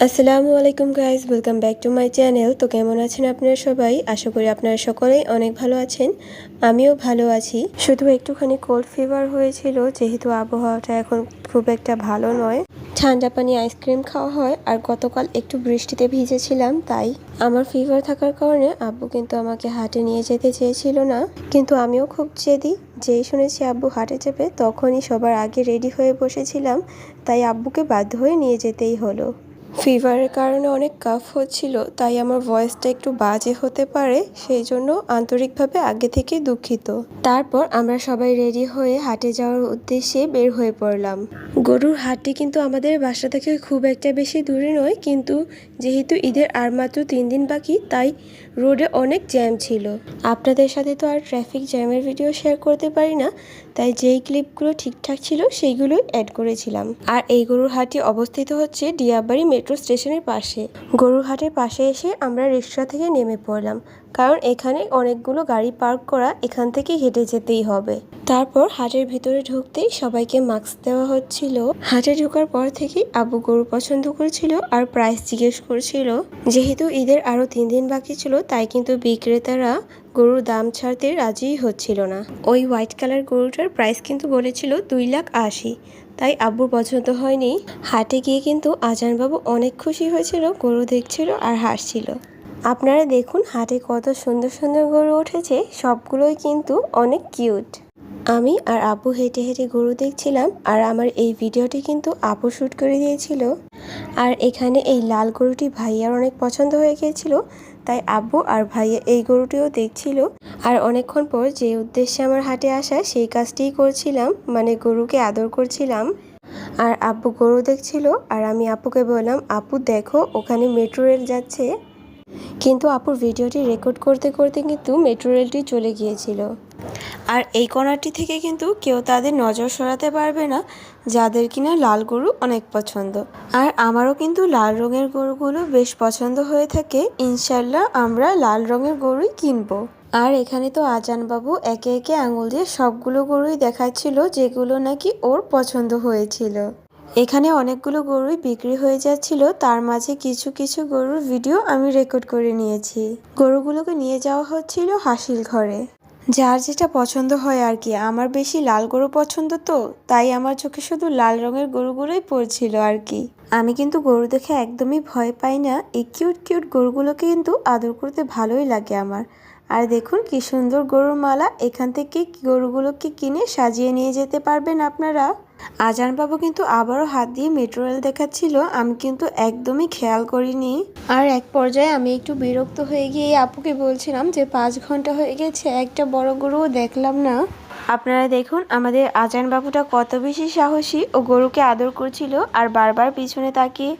আসসালামু আলাইকুম guys, welcome back to my channel. তো কেমন আছেন আপনারা সবাই? আশা করি আপনারা সকলেই অনেক ভালো আছেন। আমিও ভালো আছি। শুধু একটুখানি কোল্ড ফিভার হয়েছিল, যেহেতু আবহাওয়াটা এখন খুব একটা ভালো নয়। ঠান্ডা পানি আইসক্রিম খাওয়া হয়, আর গতকাল একটু বৃষ্টিতে ভিজেছিলাম, তাই আমার ফিভার থাকার কারণে আব্বু কিন্তু আমাকে হাটে নিয়ে যেতে চেয়েছিল না। কিন্তু আমিও খুব জেদি, যেই শুনেছি আব্বু হাটে যাবে তখনই সবার আগে রেডি হয়ে বসেছিলাম, তাই আব্বুকে বাধ্য হয়ে নিয়ে যেতেই হলো। ফিভারের কারণে অনেক কাফ হচ্ছিল, তাই আমার ভয়েসটা একটু বাজে হতে পারে, সেই জন্য আন্তরিকভাবে আগে থেকে দুঃখিত। তারপর আমরা সবাই রেডি হয়ে হাটে যাওয়ার উদ্দেশ্যে বের হয়ে পড়লাম। গরুর হাটটি কিন্তু আমাদের বাসা থেকে খুব একটা বেশি দূরে নয়, কিন্তু যেহেতু ঈদের আর মাত্র 3 দিন বাকি, তাই রোডে অনেক জ্যাম ছিল। আপনাদের সাথে তো আর ট্রাফিক জ্যামের ভিডিও শেয়ার করতে পারি না, তাই যেই ক্লিপগুলো ঠিকঠাক ছিল সেইগুলোই অ্যাড করেছিলাম। আর এই গরুর হাটটি অবস্থিত হচ্ছে ডিয়াবাড়ি মেট্রো স্টেশনের পাশে। গরুর হাটের পাশে এসে আমরা রিক্সা থেকে নেমে পড়লাম, কারণ এখানে অনেকগুলো গাড়ি পার্ক করা, এখান থেকে হেঁটে যেতেই হবে। তারপর হাটের ভিতরে ঢুকতেই সবাইকে মাস্ক দেওয়া হচ্ছিল। হাটে ঢোকার পর থেকেই আব্বু গরু পছন্দ করেছিল আর প্রাইস জিজ্ঞেস করছিল। যেহেতু ঈদের আরো 3 দিন বাকি ছিল, তাই কিন্তু বিক্রেতারা গরুর দাম ছাড়তে রাজিই হচ্ছিল না। ওই হোয়াইট কালার গরুটার প্রাইস কিন্তু বলেছিল 2,80,000, তাই আব্বুর পছন্দ হয়নি। হাটে গিয়ে কিন্তু আজানবাবু অনেক খুশি হয়েছিল, গরু দেখছিল আর হাসছিল। আপনারা দেখুন হাটে কত সুন্দর সুন্দর গরু উঠেছে, সবগুলোই কিন্তু অনেক কিউট। আমি আর আব্বু হেঁটে হেঁটে গরু দেখছিলাম, আর আমার এই ভিডিওটি কিন্তু আপু শ্যুট করে দিয়েছিল। আর এখানে এই লাল গরুটি ভাইয়ার অনেক পছন্দ হয়ে গিয়েছিল, তাই আব্বু আর ভাইয়া এই গরুটিও দেখছিল। আর অনেকক্ষণ পর যে উদ্দেশ্যে আমার হাটে আসা সেই কাজটিই করছিলাম, মানে গরুকে আদর করছিলাম। আর আব্বু গরু দেখছিল, আর আমি আপুকে বললাম, আপু দেখো ওখানে মেট্রো রেল যাচ্ছে। কিন্তু আপুর ভিডিওটি রেকর্ড করতে করতে কিন্তু মেট্রো রেলটি চলে গিয়েছিল। আর এই কর্নারটি থেকে কিন্তু কেউ তাদের নজর সরাতে পারবে না, যাদের কিনা লাল গরু অনেক পছন্দ। আর আমারও কিন্তু লাল রঙের গরুগুলো বেশ পছন্দ হয়ে থাকে। ইনশাল্লাহ আমরা লাল রঙের গরুই কিনবো। আর এখানে তো আজানবাবু একে একে আঙুল দিয়ে সবগুলো গরুই দেখাচ্ছিল, যেগুলো নাকি ওর পছন্দ হয়েছিল। এখানে অনেকগুলো গরুই বিক্রি হয়ে যাচ্ছিল, তার মাঝে কিছু কিছু গরুর ভিডিও আমি রেকর্ড করে নিয়েছি। গরুগুলোকে নিয়ে যাওয়া হচ্ছিল হাসিল ঘরে। যার যেটা পছন্দ হয় আর কি। আমার বেশি লাল গরু পছন্দ, তো তাই আমার চোখে শুধু লাল রঙের গরুগুলোই পড়ছিল আর কি। আমি কিন্তু গরু দেখে একদমই ভয় পাই না, এই কিউট কিউট গরুগুলোকে কিন্তু আদর করতে ভালোই লাগে আমার। আর দেখুন কি সুন্দর গরুর মালা, এখান থেকে গরুগুলোকে কিনে সাজিয়ে নিয়ে যেতে পারবেন আপনারা। আজানবাবু কিন্তু আবারও হাত দিয়ে মেট্রো রেল দেখাচ্ছিল, আমি কিন্তু একদমই খেয়াল করিনি। আর এক পর্যায়ে আমি একটু বিরক্ত হয়ে গিয়ে আপুকে বলছিলাম যে 5 ঘন্টা হয়ে গেছে, একটা বড় গরুও দেখলাম না। আপনারা দেখুন আমাদের আজানবাবুটা কত বেশি সাহসী, ও গরুকে আদর করছিল আর বারবার পিছনে তাকিয়ে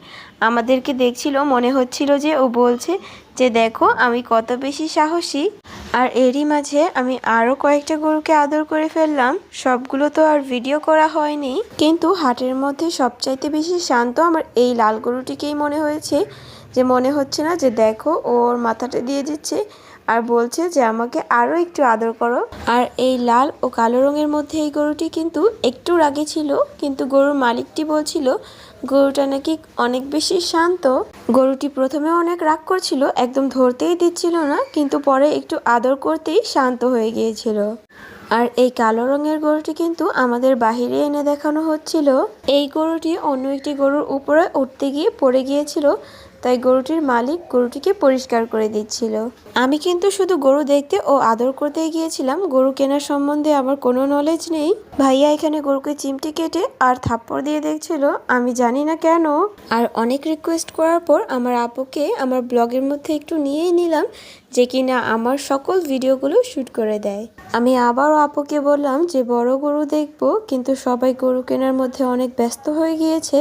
আমাদেরকে দেখছিল। মনে হচ্ছিল যে ও বলছে যে দেখো আমি কত বেশি সাহসী। আর এরই মাঝে আমি আরও কয়েকটা গরুকে আদর করে ফেললাম। সবগুলো তো আর ভিডিও করা হয়নি, কিন্তু হাটের মধ্যে সবচাইতে বেশি শান্ত আমার এই লাল গরুটিকেই মনে হয়েছে। যে মনে হচ্ছে না যে দেখো ওর মাথাটা দিয়ে দিচ্ছে আর বলছে যে আমাকে আরও একটু আদর করো। আর এই লাল ও কালো রঙের মধ্যে এই গরুটি কিন্তু একটু রাগে ছিল, কিন্তু গরুর মালিকটি বলছিল গরুটা নাকি অনেক বেশি শান্ত। গরুটি প্রথমে অনেক রাগ করছিল, একদম ধরতেই দিচ্ছিল না, কিন্তু পরে একটু আদর করতেই শান্ত হয়ে গিয়েছিল। আর এই কালো রঙের গরুটি কিন্তু আমাদের বাহিরে এনে দেখানো হচ্ছিল। এই গরুটি অন্য একটি গরুর উপরে উঠতে গিয়ে পড়ে গিয়েছিল, তাই গরুটির মালিক গরুটিকে পরিষ্কার করে দিচ্ছিল। আমি কিন্তু শুধু গরু দেখতে ও আদর করতে গিয়েছিলাম, গরু কেনার সম্বন্ধে আমার কোনো নলেজ নেই। ভাইয়া এখানে গরুকে চিমটি কেটে আর থাপ্পড় দিয়ে দেখছিল, আমি জানি না কেন। আর অনেক রিকোয়েস্ট করার পর আমার আপুকে আমার ব্লগের মধ্যে একটু নিয়েই নিলাম, যে কিনা আমার সকল ভিডিওগুলো শ্যুট করে দেয়। আমি আবারও আপুকে বললাম যে বড় গরু দেখবো, কিন্তু সবাই গরু কেনার মধ্যে অনেক ব্যস্ত হয়ে গিয়েছে,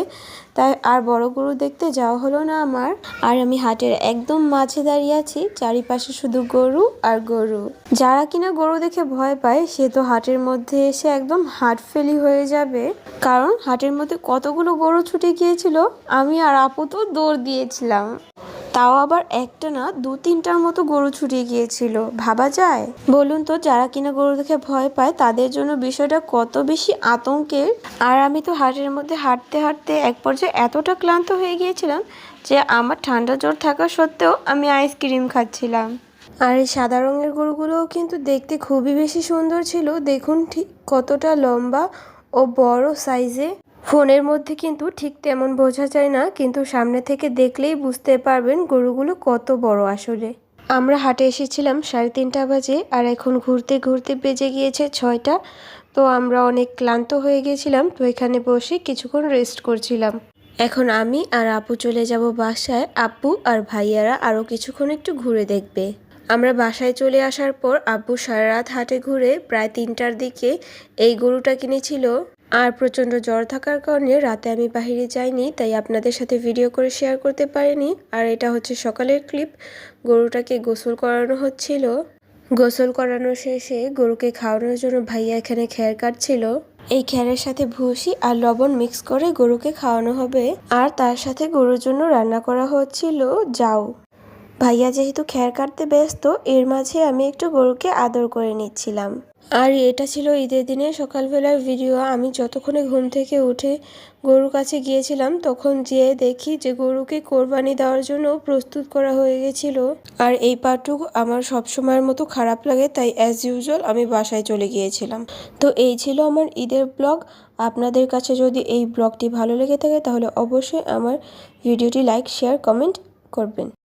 তাই আর বড় গরু দেখতে যাওয়া হলো না আমার। আর আমি হাটের একদম মাঝে দাঁড়িয়ে আছি, চারিপাশে শুধু গরু আর গরু। যারা কিনা গরু দেখে ভয় পায় সে তো হাটের মধ্যে এসে একদম হার্ট ফেলি হয়ে যাবে, কারণ হাটের মধ্যে কতগুলো গরু ছুটে গিয়েছিল। আমি আর আপু তো দৌড় দিয়েছিলাম, তাও আবার একটা না 2-3টার মতো গরু ছুটে গিয়েছিল। ভাবা যায়? বলুন তো, যারা কিনা গরু দেখে ভয় পায় তাদের জন্য বিষয়টা কত বেশি আতঙ্কের। আর আমি তো হাটের মধ্যে হাঁটতে হাঁটতে এক পর্যায়ে এতটা ক্লান্ত হয়ে গিয়েছিলাম যে আমার ঠান্ডা জ্বর থাকা সত্ত্বেও আমি আইসক্রিম খাচ্ছিলাম। আর এই সাদা রঙের গরুগুলোও কিন্তু দেখতে খুবই বেশি সুন্দর ছিল। দেখুন ঠিক কতটা লম্বা ও বড় সাইজে। ফোনের মধ্যে কিন্তু ঠিক তেমন বোঝা যায় না, কিন্তু সামনে থেকে দেখলেই বুঝতে পারবেন গরুগুলো কত বড় আসলে। আমরা হাটে এসেছিলাম 3:30 বাজে, আর এখন ঘুরতে ঘুরতে বেজে গিয়েছে 6টা। তো আমরা অনেক ক্লান্ত হয়ে গেছিলাম, তো এখানে বসে কিছুক্ষণ রেস্ট করছিলাম। এখন আমি আর আপু চলে যাব বাসায়। আপু আর ভাইয়ারা আরও কিছুক্ষণ একটু ঘুরে দেখবে। আমরা বাসায় চলে আসার পর আব্বু সারা রাত হাটে ঘুরে প্রায় 3টার দিকে এই গরুটা কিনেছিল। আর প্রচণ্ড জ্বর থাকার কারণে রাতে আমি বাইরে যাইনি, তাই আপনাদের সাথে ভিডিও করে শেয়ার করতে পারিনি। আর এটা হচ্ছে সকালের ক্লিপ। গরুটাকে গোসল করানো হচ্ছিল। গোসল করানো শেষে গরুকে খাওয়ানোর জন্য ভাইয়া এখানে খ্যার কাটছিল। এই খ্যারের সাথে ভুসি আর লবণ মিক্স করে গরুকে খাওয়ানো হবে। আর তার সাথে গরুর জন্য রান্না করা হচ্ছিল জাউ। ভাইয়া যেহেতু খ্যার কাটতে ব্যস্ত, এর মাঝে আমি একটু গরুকে আদর করে নিচ্ছিলাম। আর এটা ছিল ঈদের দিনে সকালবেলার ভিডিও। আমি যতক্ষণে ঘুম থেকে উঠে গরুর কাছে গিয়েছিলাম, তখন যেয়ে দেখি যে গরুকে কোরবানি দেওয়ার জন্য প্রস্তুত করা হয়ে গেছিল। আর এই পার্টটুকু আমার সবসময়ের মতো খারাপ লাগে, তাই অ্যাজ ইউজুয়াল আমি বাসায় চলে গিয়েছিলাম। তো এই ছিল আমার ঈদের ব্লগ। আপনাদের কাছে যদি এই ব্লগটি ভালো লেগে থাকে তাহলে অবশ্যই আমার ভিডিওটি লাইক, শেয়ার, কমেন্ট করবেন।